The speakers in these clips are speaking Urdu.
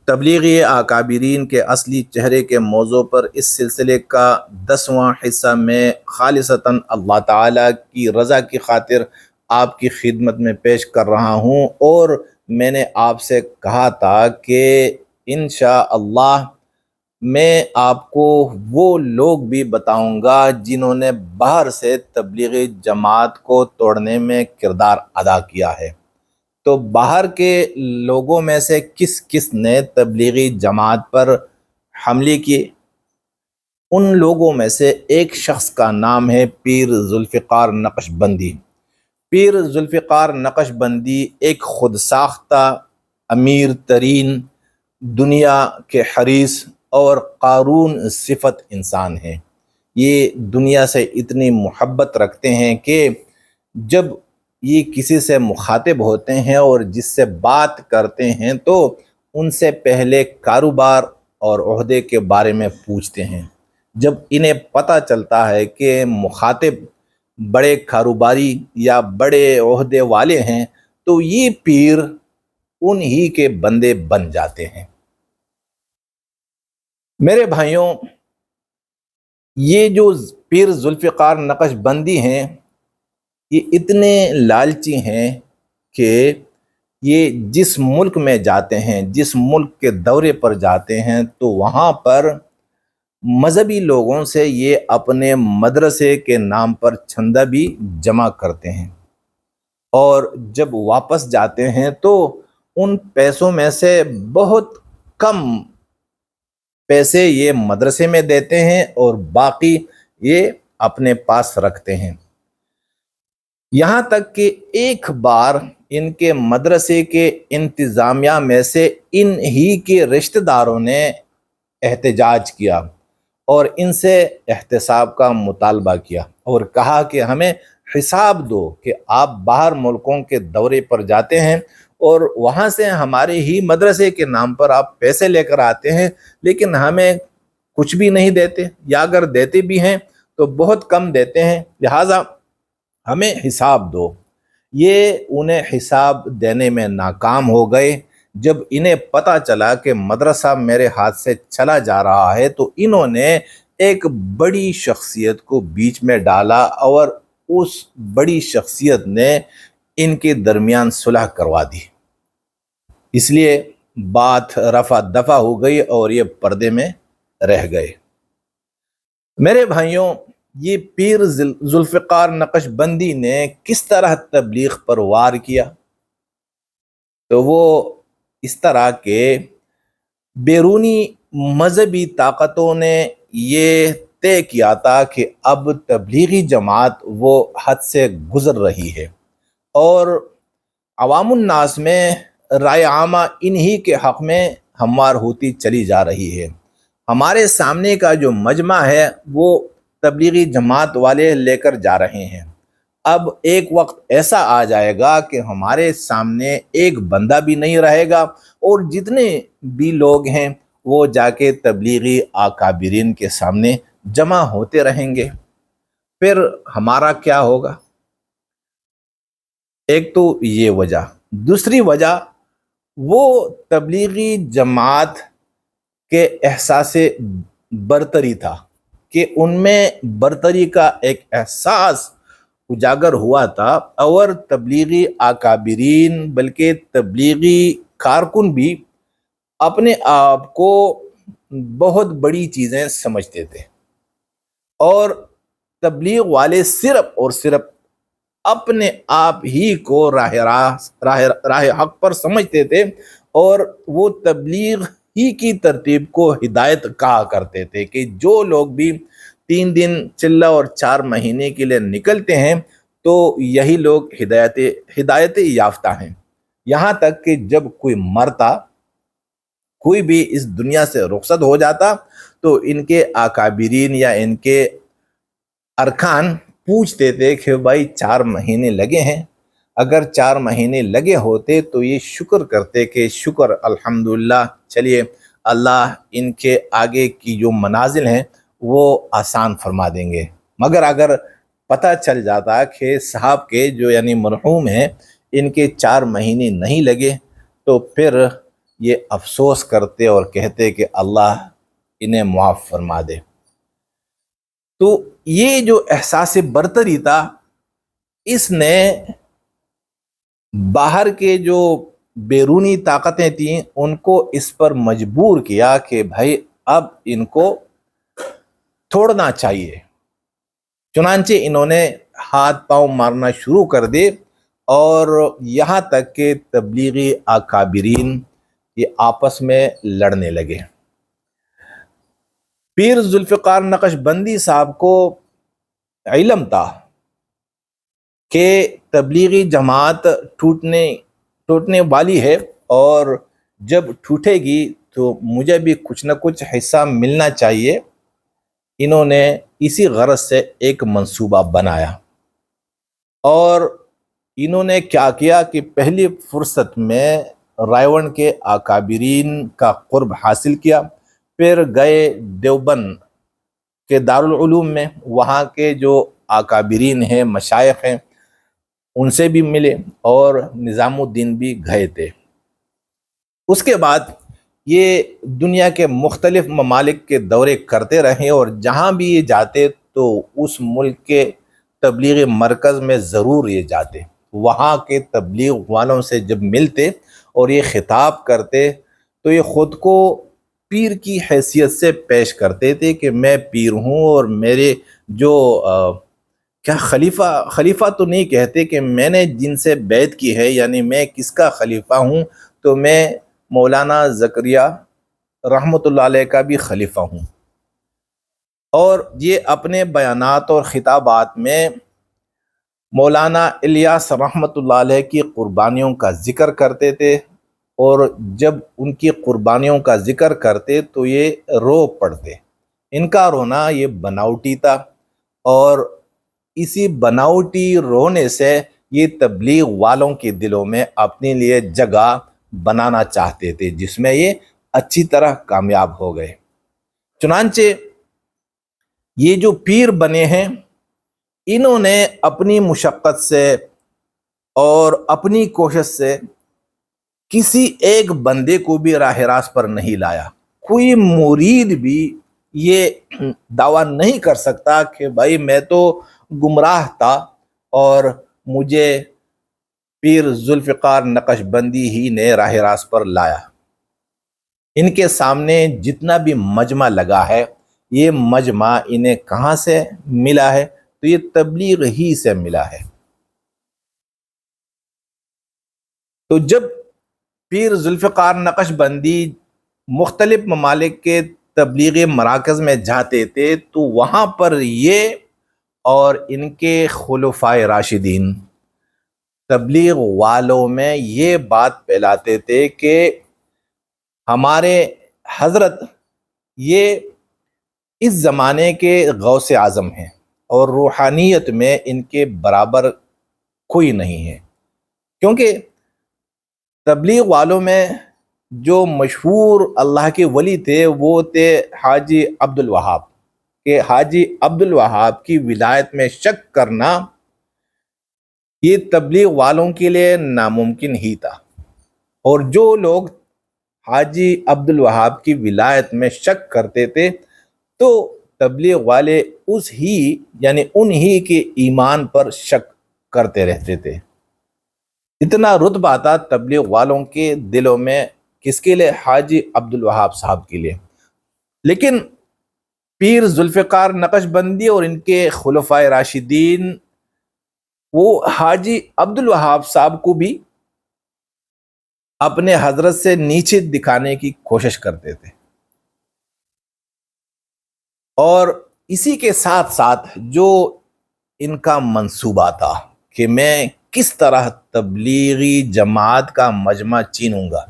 تبلیغی اکابرین کے اصلی چہرے کے موضوع پر اس سلسلے کا 10واں حصہ میں خالصتاً اللہ تعالیٰ کی رضا کی خاطر آپ کی خدمت میں پیش کر رہا ہوں، اور میں نے آپ سے کہا تھا کہ انشاءاللہ میں آپ کو وہ لوگ بھی بتاؤں گا جنہوں نے باہر سے تبلیغی جماعت کو توڑنے میں کردار ادا کیا ہے۔ تو باہر کے لوگوں میں سے کس کس نے تبلیغی جماعت پر حملے کیے؟ ان لوگوں میں سے ایک شخص کا نام ہے پیر ذوالفقار نقش بندی۔ پیر ذوالفقار نقش بندی ایک خود ساختہ امیر ترین، دنیا کے حریص اور قارون صفت انسان ہیں۔ یہ دنیا سے اتنی محبت رکھتے ہیں کہ جب یہ کسی سے مخاطب ہوتے ہیں اور جس سے بات کرتے ہیں تو ان سے پہلے کاروبار اور عہدے کے بارے میں پوچھتے ہیں۔ جب انہیں پتہ چلتا ہے کہ مخاطب بڑے کاروباری یا بڑے عہدے والے ہیں تو یہ پیر انہی کے بندے بن جاتے ہیں۔ میرے بھائیوں، یہ جو پیر ذوالفقار نقش بندی ہیں یہ اتنے لالچی ہیں کہ یہ جس ملک میں جاتے ہیں، جس ملک کے دورے پر جاتے ہیں تو وہاں پر مذہبی لوگوں سے یہ اپنے مدرسے کے نام پر چندہ بھی جمع کرتے ہیں، اور جب واپس جاتے ہیں تو ان پیسوں میں سے بہت کم پیسے یہ مدرسے میں دیتے ہیں اور باقی یہ اپنے پاس رکھتے ہیں۔ یہاں تک کہ ایک بار ان کے مدرسے کے انتظامیہ میں سے ان ہی کے رشتہ داروں نے احتجاج کیا اور ان سے احتساب کا مطالبہ کیا اور کہا کہ ہمیں حساب دو کہ آپ باہر ملکوں کے دورے پر جاتے ہیں اور وہاں سے ہمارے ہی مدرسے کے نام پر آپ پیسے لے کر آتے ہیں، لیکن ہمیں کچھ بھی نہیں دیتے، یا اگر دیتے بھی ہیں تو بہت کم دیتے ہیں، لہٰذا ہمیں حساب دو۔ یہ انہیں حساب دینے میں ناکام ہو گئے۔ جب انہیں پتہ چلا کہ مدرسہ میرے ہاتھ سے چلا جا رہا ہے تو انہوں نے ایک بڑی شخصیت کو بیچ میں ڈالا اور اس بڑی شخصیت نے ان کے درمیان صلح کروا دی۔ اس لیے بات رفع دفع ہو گئی اور یہ پردے میں رہ گئے۔ میرے بھائیوں، یہ پیر ذوالفقار نقش بندی نے کس طرح تبلیغ پر وار کیا؟ تو وہ اس طرح کہ بیرونی مذہبی طاقتوں نے یہ طے کیا تھا کہ اب تبلیغی جماعت وہ حد سے گزر رہی ہے اور عوام الناس میں رائے عامہ انہی کے حق میں ہموار ہوتی چلی جا رہی ہے۔ ہمارے سامنے کا جو مجمع ہے وہ تبلیغی جماعت والے لے کر جا رہے ہیں۔ اب ایک وقت ایسا آ جائے گا کہ ہمارے سامنے ایک بندہ بھی نہیں رہے گا اور جتنے بھی لوگ ہیں وہ جا کے تبلیغی اکابرین کے سامنے جمع ہوتے رہیں گے۔ پھر ہمارا کیا ہوگا؟ ایک تو یہ وجہ، دوسری وجہ وہ تبلیغی جماعت کے احساس برتری تھا کہ ان میں برتری کا ایک احساس اجاگر ہوا تھا، اور تبلیغی اکابرین بلکہ تبلیغی کارکن بھی اپنے آپ کو بہت بڑی چیزیں سمجھتے تھے، اور تبلیغ والے صرف اور صرف اپنے آپ ہی کو راہ حق پر سمجھتے تھے، اور وہ تبلیغ ہی کی ترتیب کو ہدایت کہا کرتے تھے کہ جو لوگ بھی 3 دن چلہ اور 4 مہینے کے لیے نکلتے ہیں تو یہی لوگ ہدایت یافتہ ہیں۔ یہاں تک کہ جب کوئی مرتا، کوئی بھی اس دنیا سے رخصت ہو جاتا تو ان کے اکابرین یا ان کے ارکان پوچھتے تھے کہ بھائی 4 مہینے لگے ہیں، اگر 4 مہینے لگے ہوتے تو یہ شکر کرتے کہ شکر الحمدللہ، چلیے اللہ ان کے آگے کی جو منازل ہیں وہ آسان فرما دیں گے۔ مگر اگر پتہ چل جاتا کہ صاحب کے جو یعنی مرحوم ہیں ان کے 4 مہینے نہیں لگے تو پھر یہ افسوس کرتے اور کہتے کہ اللہ انہیں معاف فرما دے۔ تو یہ جو احساس برتری تھا، اس نے باہر کے جو بیرونی طاقتیں تھیں ان کو اس پر مجبور کیا کہ بھائی اب ان کو توڑنا چاہیے۔ چنانچہ انہوں نے ہاتھ پاؤں مارنا شروع کر دے، اور یہاں تک کہ تبلیغی اکابرین یہ آپس میں لڑنے لگے۔ پیر ذوالفقار نقش بندی صاحب کو علم تھا کہ تبلیغی جماعت ٹوٹنے والی ہے، اور جب ٹوٹے گی تو مجھے بھی کچھ نہ کچھ حصہ ملنا چاہیے۔ انہوں نے اسی غرض سے ایک منصوبہ بنایا، اور انہوں نے کیا کیا کہ پہلی فرصت میں رائے کے اکابرین کا قرب حاصل کیا، پھر گئے دیوبند کے دارالعلوم میں، وہاں کے جو اکابرین ہیں، مشائخ ہیں، ان سے بھی ملے، اور نظام الدین بھی گئے تھے۔ اس کے بعد یہ دنیا کے مختلف ممالک کے دورے کرتے رہے، اور جہاں بھی یہ جاتے تو اس ملک کے تبلیغی مرکز میں ضرور یہ جاتے، وہاں کے تبلیغ والوں سے جب ملتے اور یہ خطاب کرتے تو یہ خود کو پیر کی حیثیت سے پیش کرتے تھے کہ میں پیر ہوں، اور میرے جو کیا خلیفہ تو نہیں کہتے کہ میں نے جن سے بیعت کی ہے، یعنی میں کس کا خلیفہ ہوں، تو میں مولانا زکریا رحمۃ اللہ علیہ کا بھی خلیفہ ہوں۔ اور یہ اپنے بیانات اور خطابات میں مولانا الیاس رحمۃ اللہ علیہ کی قربانیوں کا ذکر کرتے تھے، اور جب ان کی قربانیوں کا ذکر کرتے تو یہ رو پڑتے۔ ان کا رونا یہ بناوٹی تھا، اور اسی بناوٹی رونے سے یہ تبلیغ والوں کے دلوں میں اپنے لیے جگہ بنانا چاہتے تھے، جس میں یہ اچھی طرح کامیاب ہو گئے۔ چنانچہ یہ جو پیر بنے ہیں، انہوں نے اپنی مشقت سے اور اپنی کوشش سے کسی ایک بندے کو بھی راہ راست پر نہیں لایا۔ کوئی مرید بھی یہ دعویٰ نہیں کر سکتا کہ بھائی میں تو گمراہ تھا اور مجھے پیر ذوالفقار نقش بندی ہی نے راہ راست پر لایا۔ ان کے سامنے جتنا بھی مجمع لگا ہے، یہ مجمع انہیں کہاں سے ملا ہے؟ تو یہ تبلیغ ہی سے ملا ہے۔ تو جب پیر ذوالفقار نقش بندی مختلف ممالک کے تبلیغی مراکز میں جاتے تھے تو وہاں پر یہ اور ان کے خلفائے راشدین تبلیغ والوں میں یہ بات پھیلاتے تھے کہ ہمارے حضرت یہ اس زمانے کے غوث اعظم ہیں، اور روحانیت میں ان کے برابر کوئی نہیں ہے۔ کیونکہ تبلیغ والوں میں جو مشہور اللہ کے ولی تھے وہ تھے حاجی عبد الوہاب، کہ حاجی عبد الوہاب کی ولایت میں شک کرنا یہ تبلیغ والوں کے لیے ناممکن ہی تھا، اور جو لوگ حاجی عبد الوہاب کی ولایت میں شک کرتے تھے تو تبلیغ والے یعنی انہی کے ایمان پر شک کرتے رہتے تھے۔ اتنا رتبہ تھا تبلیغ والوں کے دلوں میں، کس کے لیے؟ حاجی عبد الوہاب صاحب کے لیے۔ لیکن پیر ذوالفقار نقش بندی اور ان کے خلفائے راشدین وہ حاجی عبد الوہاب صاحب کو بھی اپنے حضرت سے نیچے دکھانے کی کوشش کرتے تھے، اور اسی کے ساتھ ساتھ جو ان کا منصوبہ تھا کہ میں کس طرح تبلیغی جماعت کا مجمع چینوں گا،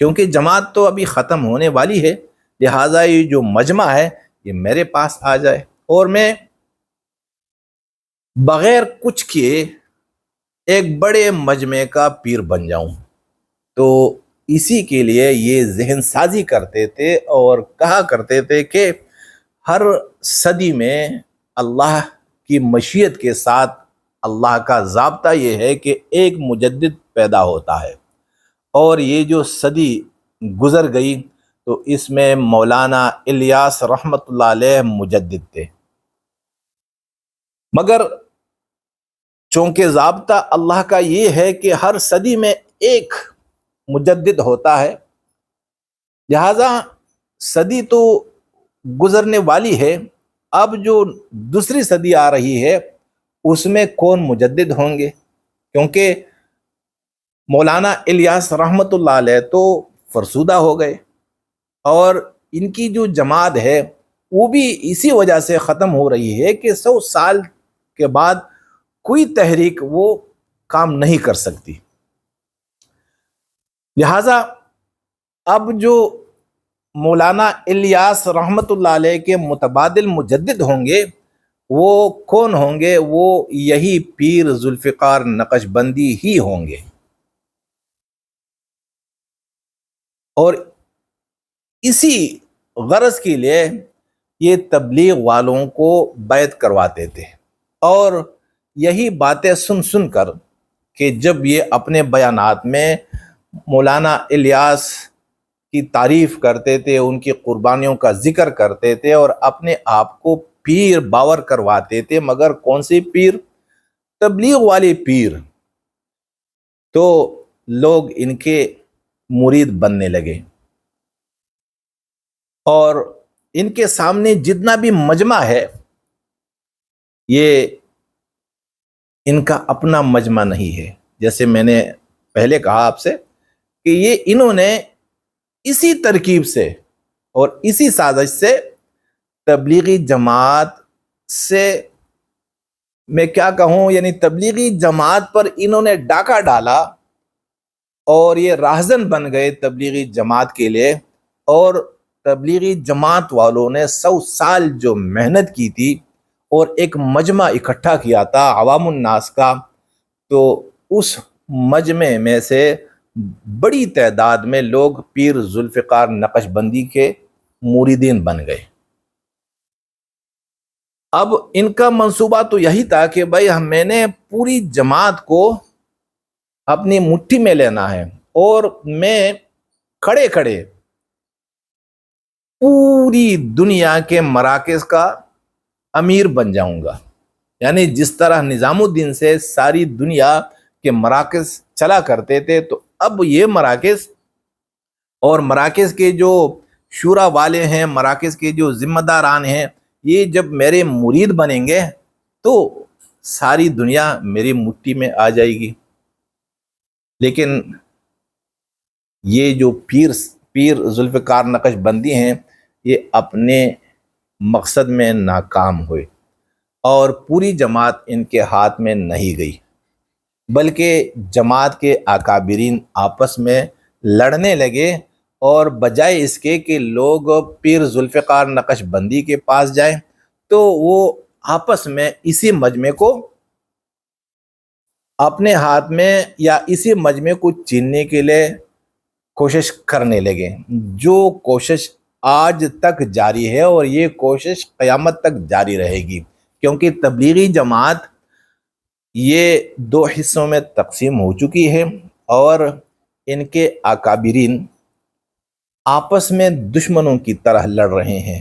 کیونکہ جماعت تو ابھی ختم ہونے والی ہے، لہٰذا یہ جو مجمع ہے یہ میرے پاس آ جائے اور میں بغیر کچھ کیے ایک بڑے مجمع کا پیر بن جاؤں۔ تو اسی کے لیے یہ ذہن سازی کرتے تھے اور کہا کرتے تھے کہ ہر صدی میں اللہ کی مشیت کے ساتھ اللہ کا ضابطہ یہ ہے کہ ایک مجدد پیدا ہوتا ہے، اور یہ جو صدی گزر گئی تو اس میں مولانا الیاس رحمۃ اللہ علیہ مجدد تھے، مگر چونکہ ضابطہ اللہ کا یہ ہے کہ ہر صدی میں ایک مجدد ہوتا ہے، لہذا صدی تو گزرنے والی ہے، اب جو دوسری صدی آ رہی ہے اس میں کون مجدد ہوں گے؟ کیونکہ مولانا الیاس رحمۃ اللہ علیہ تو فرسودہ ہو گئے، اور ان کی جو جماعت ہے وہ بھی اسی وجہ سے ختم ہو رہی ہے کہ 100 سال کے بعد کوئی تحریک وہ کام نہیں کر سکتی۔ لہذا اب جو مولانا الیاس رحمۃ اللہ علیہ کے متبادل مجدد ہوں گے وہ کون ہوں گے؟ وہ یہی پیر ذوالفقار نقش بندی ہی ہوں گے، اور اسی غرض کے لیے یہ تبلیغ والوں کو بیعت کرواتے تھے، اور یہی باتیں سن سن کر کہ جب یہ اپنے بیانات میں مولانا الیاس کی تعریف کرتے تھے، ان کی قربانیوں کا ذکر کرتے تھے اور اپنے آپ کو پیر باور کرواتے تھے، مگر کون سی پیر؟ تبلیغ والے پیر، تو لوگ ان کے مرید بننے لگے، اور ان کے سامنے جتنا بھی مجمع ہے یہ ان کا اپنا مجمع نہیں ہے۔ جیسے میں نے پہلے کہا آپ سے کہ یہ انہوں نے اسی ترکیب سے اور اسی سازش سے تبلیغی جماعت سے، میں کیا کہوں، یعنی تبلیغی جماعت پر انہوں نے ڈاکہ ڈالا اور یہ راہزن بن گئے تبلیغی جماعت کے لیے، اور تبلیغی جماعت والوں نے 100 سال جو محنت کی تھی اور ایک مجمع اکٹھا کیا تھا عوام الناس کا، تو اس مجمع میں سے بڑی تعداد میں لوگ پیر ذوالفقار نقش بندی کے مریدین بن گئے۔ اب ان کا منصوبہ تو یہی تھا کہ بھائی میں نے پوری جماعت کو اپنی مٹھی میں لینا ہے، اور میں کھڑے کھڑے پوری دنیا کے مراکز کا امیر بن جاؤں گا، یعنی جس طرح نظام الدین سے ساری دنیا کے مراکز چلا کرتے تھے، تو اب یہ مراکز اور مراکز کے جو شورا والے ہیں، مراکز کے جو ذمہ داران ہیں، یہ جب میرے مرید بنیں گے تو ساری دنیا میری مٹھی میں آ جائے گی۔ لیکن یہ جو پیر ذوالفقار نقش بندی ہیں یہ اپنے مقصد میں ناکام ہوئے، اور پوری جماعت ان کے ہاتھ میں نہیں گئی، بلکہ جماعت کے اکابرین آپس میں لڑنے لگے، اور بجائے اس کے کہ لوگ پیر ذوالفقار نقش بندی کے پاس جائیں تو وہ آپس میں اسی مجمع کو اپنے ہاتھ میں یا اسی مجمع کو چیننے کے لیے کوشش کرنے لگے، جو کوشش آج تک جاری ہے اور یہ کوشش قیامت تک جاری رہے گی، کیونکہ تبلیغی جماعت یہ 2 حصوں میں تقسیم ہو چکی ہے، اور ان کے اکابرین آپس میں دشمنوں کی طرح لڑ رہے ہیں۔